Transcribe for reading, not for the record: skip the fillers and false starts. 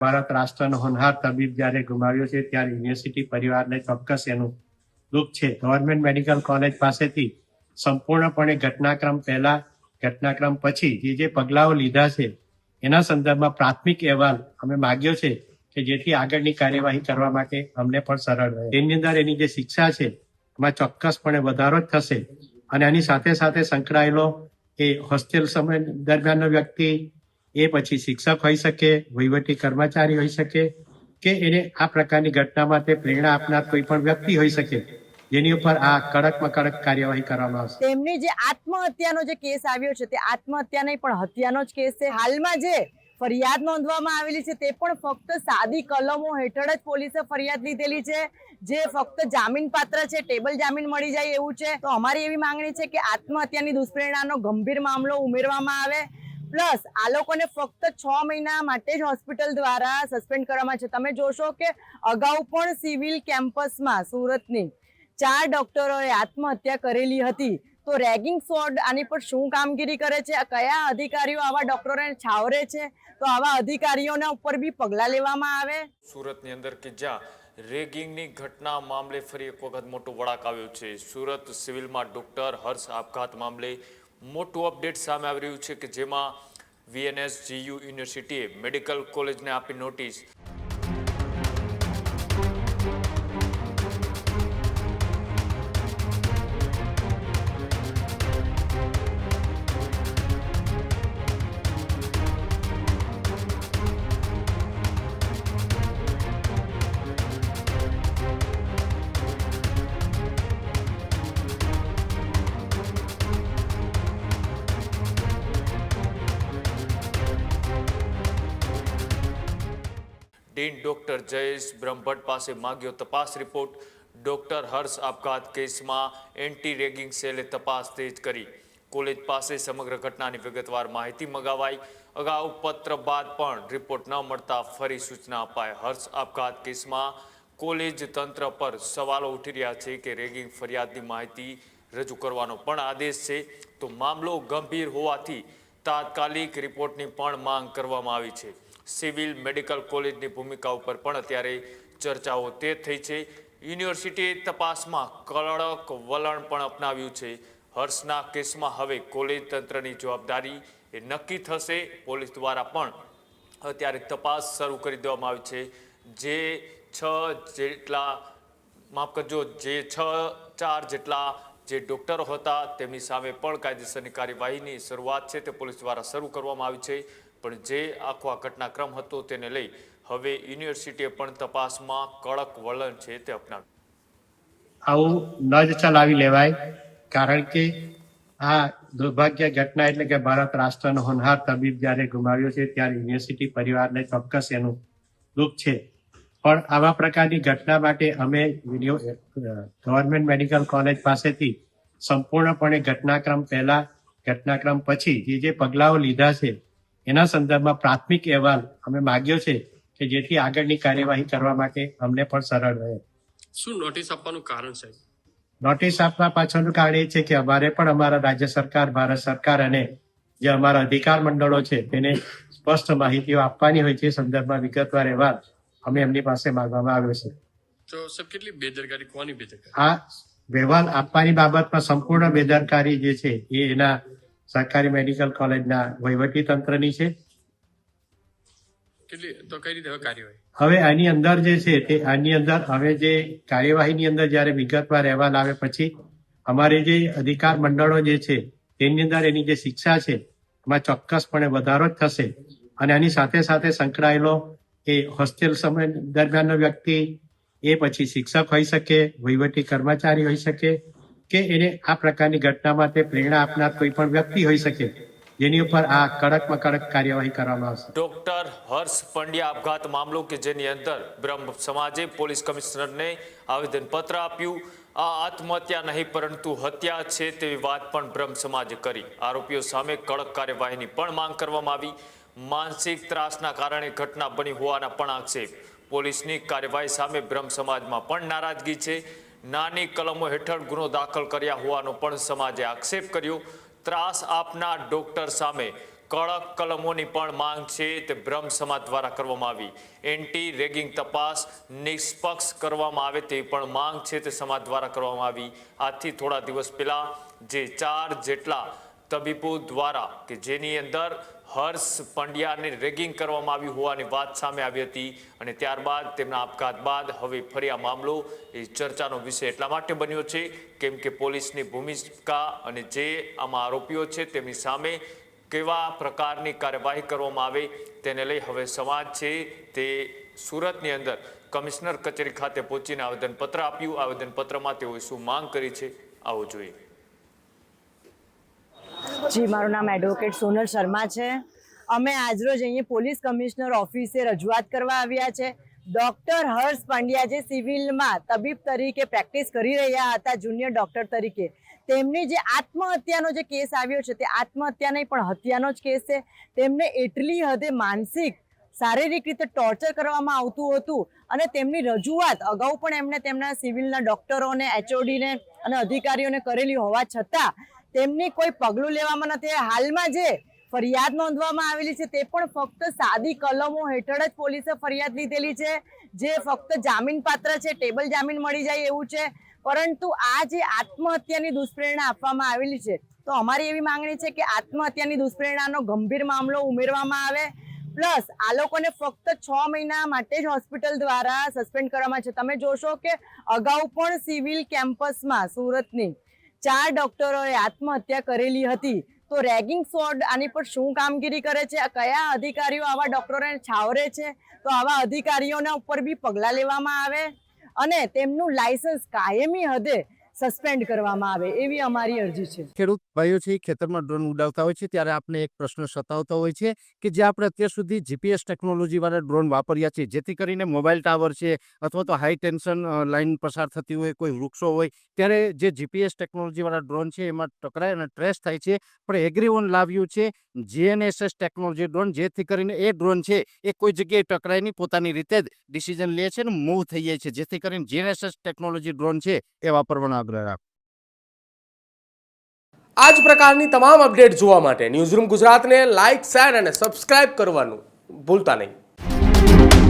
ભારત રાષ્ટ્રનો હોનહાર તબીબ જ્યારે ગુમાવ્યો છે ત્યારે યુનિવર્સિટી પરિવારને ચોક્કસ એનું દુઃખ છે. ગવર્મેન્ટ મેડિકલ કોલેજ પાસેથી સંપૂર્ણપણે ઘટનાક્રમ પહેલા, ઘટનાક્રમ પછી જે પગલાઓ લીધા છે એના સંદર્ભમાં પ્રાથમિક અહેવાલ અમે માગ્યો છે કે જેથી આગળની કાર્યવાહી કરવા માટે અમને પણ સરળ રહે. તેની અંદર એની જે શિક્ષા છે એમાં ચોક્કસપણે વધારો જ થશે અને આની સાથે સાથે સંકળાયેલો એ હોસ્ટેલ સમય દરમિયાનનો વ્યક્તિ, એ પછી શિક્ષક હોઈ શકે, વહીવટી કર્મચારી હોઈ શકે કે એને આ પ્રકારની ઘટનામાં તે પ્રેરણા આપનાર કોઈ પણ વ્યક્તિ હોઈ શકે, જેની ઉપર આ કડકમાં કડક કાર્યવાહી કરવામાં આવશે. તેમની જે આત્મહત્યાનો જે કેસ આવ્યો છે તે આત્મહત્યા નહીં પણ હત્યાનો જ કેસ છે. હાલમાં જે ફરિયાદ નોંધવામાં આવેલી છે તે પણ ફક્ત સાદી કલમો હેઠળ જ પોલીસે ફરિયાદ લીધેલી છે, જે ફક્ત જામીન પાત્ર છે, ટેબલ જામીન મળી જાય એવું છે. તો અમારી એવી માંગણી છે કે આત્મહત્યાની દુષ્પ્રેરણાનો ગંભીર મામલો ઉમેરવામાં આવે, પ્લસ આ લોકોને ફક્ત 6 મહિના માટે જ હોસ્પિટલ દ્વારા સસ્પેન્ડ કરવામાં છે. તમે જોશો કે અગાઉ પણ સિવિલ કેમ્પસમાં સુરતની 4 ડોક્ટરોએ આત્મહત્યા કરેલી હતી. તો રેગિંગ સ્ક્વોડ આની પર શું કામગીરી કરે છે, કયા અધિકારીઓ આવા ડોક્ટરોને છાવરે છે, તો આવા અધિકારીઓના ઉપર બી પગલાં લેવામાં આવે. સુરતની અંદર કે જ્યાં રેગિંગની ઘટના મામલે ફરી એક વખત મોટો વળાંક આવ્યો છે. સુરત સિવિલમાં ડોક્ટર હર્ષ આપઘાત મામલે મોટું અપડેટ સામે આવી રહ્યું છે કે જેમાં VNSGU યુનિવર્સિટીએ મેડિકલ કોલેજને આપી notice. Dean doctor Jayesh Brahmbhatt પાસે માગ્યો તપાસ રિપોર્ટ. ડોક્ટર હર્ષ આપઘાત કેસમાં એન્ટી રેગિંગ સેલે તપાસ તેજ કરી. કોલેજ પાસે સમગ્ર ઘટનાની વિગતવાર માહિતી મગાવાઈ. અગાઉ પત્ર બાદ પણ રિપોર્ટ ન મળતા ફરી સૂચના અપાય. હર્ષ આપઘાત કેસમાં કોલેજ તંત્ર પર સવાલો ઉઠી રહ્યા છે કે રેગિંગ ફરિયાદની માહિતી રજૂ કરવાનો પણ આદેશ છે, તો મામલો ગંભીર હોવાથી તાત્કાલિક રિપોર્ટની પણ માંગ કરવામાં આવી છે. સિવિલ મેડિકલ કોલેજની ભૂમિકા ઉપર પણ અત્યારે ચર્ચાઓ તેજ થઈ છે. યુનિવર્સિટીએ તપાસમાં કડક વલણ પણ અપનાવ્યું છે. હર્ષના કેસમાં હવે કોલેજ તંત્રની જવાબદારી એ નક્કી થશે. પોલીસ દ્વારા પણ અત્યારે તપાસ શરૂ કરી દેવામાં આવી છે. જે 4 જેટલા જે ડોક્ટરો હતા તેમની સામે પણ કાયદેસરની કાર્યવાહીની શરૂઆત છે તે પોલીસ દ્વારા શરૂ કરવામાં આવી છે. પણ જે આખો આ ઘટનાક્રમ હતો તેને લઈ હવે યુનિવર્સિટીએ પણ તપાસમાં કડક વલણ છે તે અપનાવ્યું. આવું ન જ ચલાવી લેવાય, કારણ કે આ દુર્ભાગ્ય ઘટના એટલે કે ભારત રાષ્ટ્રનો હોનહાર તબીબ જ્યારે ગુમાવ્યો છે ત્યારે યુનિવર્સિટી પરિવારને ચોક્કસ એનું દુઃખ છે. પણ આવા પ્રકારની ઘટના માટે અમે ગવર્મેન્ટ મેડિકલ કોલેજ પાસેથી સંપૂર્ણપણે ઘટનાક્રમ પહેલા, ઘટનાક્રમ પછી જે પગલાઓ લીધા છે એના સંદર્ભમાં પ્રાથમિક અહેવાલ અમે માગ્યો છે કે જેથી આગળની કાર્યવાહી કરવા માટે અમને પણ સરળ રહે. શું નોટિસ આપવાનું કારણ છે? નોટિસ આપવા પાછળનું કારણ એ છે કે અમારે પણ અમારા રાજ્ય સરકાર, ભારત સરકાર અને જે અમારા અધિકાર મંડળો છે તેને સ્પષ્ટ માહિતીઓ આપવાની હોય છે. સંદર્ભમાં વિગતવાર અહેવાલ અમે એમની પાસે માંગવામાં આવ્યો છે. તો સાહેબ કેટલી બેદરકારી, કોની બેદરકારી? આ અહેવાલ આપવાની બાબતમાં સંપૂર્ણ બેદરકારી જે છે એ એના સરકારી મેડિકલ કોલેજના વહીવટી તંત્રની છે. કેટલી તો કઈ રીતે કાર્યવાહી? હવે આની અંદર જે છે તે આની અંદર હવે જે કાર્યવાહીની અંદર જ્યારે વિગતવાર અહેવાલ આવે પછી અમારે જે અધિકાર મંડળો જે છે તેની અંદર એની જે શિક્ષા છે એમાં ચોક્કસપણે વધારો જ થશે અને આની સાથે સાથે સંકળાયેલો એ હોસ્ટેલ સમય દરમિયાનનો વ્યક્તિ, એ પછી શિક્ષક હોઈ શકે, વહીવટી કર્મચારી હોઈ શકે કે એને આ પ્રકારની ઘટનામાં તે પ્રેરણા આપનાર કોઈ પણ વ્યક્તિ હોઈ શકે, જેની ઉપર આ કડકમાં કડક કાર્યવાહી કરવામાં આવશે. ડોક્ટર હર્ષ પંડ્યા આપઘાત મામલો કે જેની અંદર બ્રહ્મ સમાજે પોલીસ કમિશનરને આવેદનપત્ર આપ્યું. આ આત્મહત્યા નહીં પરંતુ હત્યા છે તેવી વાત પણ બ્રહ્મ સમાજે કરી. આરોપીઓ સામે કડક કાર્યવાહીની પણ માંગ કરવામાં આવી. માનસિક ત્રાસના કારણે ઘટના બની હોવાના પણ આક્ષેપ. પોલીસની કાર્યવાહી સામે બ્રહ્મ સમાજમાં પણ નારાજગી છે. નાની કલમો હેઠળ ગુનો દાખલ કર્યા હોવાનો પણ સમાજે આક્ષેપ કર્યો. ત્રાસ આપનાર ડોક્ટર સામે કડક કલમોની પણ માંગ છે તે બ્રહ્મ સમાજ દ્વારા કરવામાં આવી. એન્ટી રેગિંગ તપાસ નિષ્પક્ષ કરવામાં આવે તેવી પણ માંગ છે તે સમાજ દ્વારા કરવામાં આવી. આજથી થોડા દિવસ પહેલા જે 4 જેટલા તબીબો દ્વારા કે જેની અંદર હર્ષ પંડ્યાને રેગિંગ કરવામાં આવ્યું હોવાની વાત સામે આવી હતી અને ત્યારબાદ તેમના આપઘાત બાદ હવે ફરી આ મામલો એ ચર્ચાનો વિષય એટલા માટે બન્યો છે કેમ કે પોલીસની ભૂમિકા અને જે આમાં આરોપીઓ છે તેમની સામે કેવા પ્રકારની કાર્યવાહી કરવામાં આવે તેને લઈ હવે સમાજ છે તે સુરતની અંદર કમિશનર કચેરી ખાતે પહોંચીને આવેદનપત્ર આપ્યું. આવેદનપત્રમાં તેઓએ શું માંગ કરી છે આવો જોઈએ. જી, મારું નામ એડવોકેટ સોનલ શર્મા છે. અમે આજરોજ અહીંયા પોલીસ કમિશનર ઓફિસે રજૂઆત કરવા આવ્યા છે. ડોક્ટર હર્ષ પંડ્યા જે સિવિલમાં તબીબ તરીકે પ્રેક્ટિસ કરી રહ્યા હતા, જુનિયર ડોક્ટર તરીકે, તેમની જે આત્મહત્યાનો જે કેસ આવ્યો છે તે આત્મહત્યા નહીં પણ હત્યાનો જ કેસ છે. તેમને એટલી હદે માનસિક શારીરિક રીતે ટોર્ચર કરવામાં આવતું હતું અને તેમની રજૂઆત અગાઉ પણ એમણે તેમના સિવિલના ડોક્ટરોને, એચઓડીને અને અધિકારીઓને કરેલી હોવા છતાં તેમની કોઈ પગલું લેવામાં નથી. હાલમાં જે ફરિયાદ નોંધવામાં આવેલી છે તે પણ ફક્ત સાદી કલમો હેઠળ જ પોલીસે ફરિયાદ લીધેલી છે, જે ફક્ત જામીન પાત્ર છે, ટેબલ જામીન મળી જાય એવું છે. પરંતુ આ જે આત્મહત્યાની દુષ્પ્રેરણા આપવામાં આવેલી છે, તો અમારી એવી માંગણી છે કે આત્મહત્યાની દુષ્પ્રેરણાનો ગંભીર મામલો ઉમેરવામાં આવે. પ્લસ આ લોકોને ફક્ત 6 મહિના માટે જ હોસ્પિટલ દ્વારા સસ્પેન્ડ કરવામાં છે. તમે જોશો કે અગાઉ પણ સિવિલ કેમ્પસમાં સુરતની 4 ડોક્ટરોએ આત્મહત્યા કરેલી હતી. તો રેગિંગ સ્ક્વોડ આની પર શું કામગીરી કરે છે, કયા અધિકારીઓ આવા ડોક્ટરોને છાવરે છે, તો આવા અધિકારીઓના ઉપર બી પગલાં લેવામાં આવે અને તેમનું લાયસન્સ કાયમી હદે સસ્પેન્ડ કરવામાં આવે એવી અમારી અરજી છે. ખેડૂત ભાઈઓ છે ખેતરમાં ડ્રોન ઉડાવતા હોય છે ત્યારે આપણે એક પ્રશ્ન સતાવતો હોય છે કે જે આપણે અત્યાર સુધી જીપીએસ ટેકનોલોજી વાળા ડ્રોન વાપર્યા છે, જેથી કરીને મોબાઈલ ટાવર છે અથવા તો હાઈ ટેન્શન લાઈન પસાર થતી હોય, કોઈ વૃક્ષો હોય, ત્યારે જે જીપીએસ ટેકનોલોજી વાળા ડ્રોન છે એમાં ટકરાય અને ટ્રેસ થાય છે. પણ એગ્રીવન લાવ્યું છે જીએનએસએસ ટેકનોલોજી ડ્રોન, જેથી કરીને એ ડ્રોન છે એ કોઈ જગ્યાએ ટકરાય નહીં, પોતાની રીતે જ ડિસિઝન લે છે અને મૂવ થઈ જાય છે, જેથી કરીને જીએનએસએસ ટેકનોલોજી ડ્રોન છે એ વાપરવાનો આગ્રહ રાખો. આ જ પ્રકારની તમામ અપડેટ જોવા માટે ન્યૂઝરૂમ ગુજરાતને લાઇક, શેર અને સબસ્ક્રાઇબ કરવાનું ભૂલતા નહીં.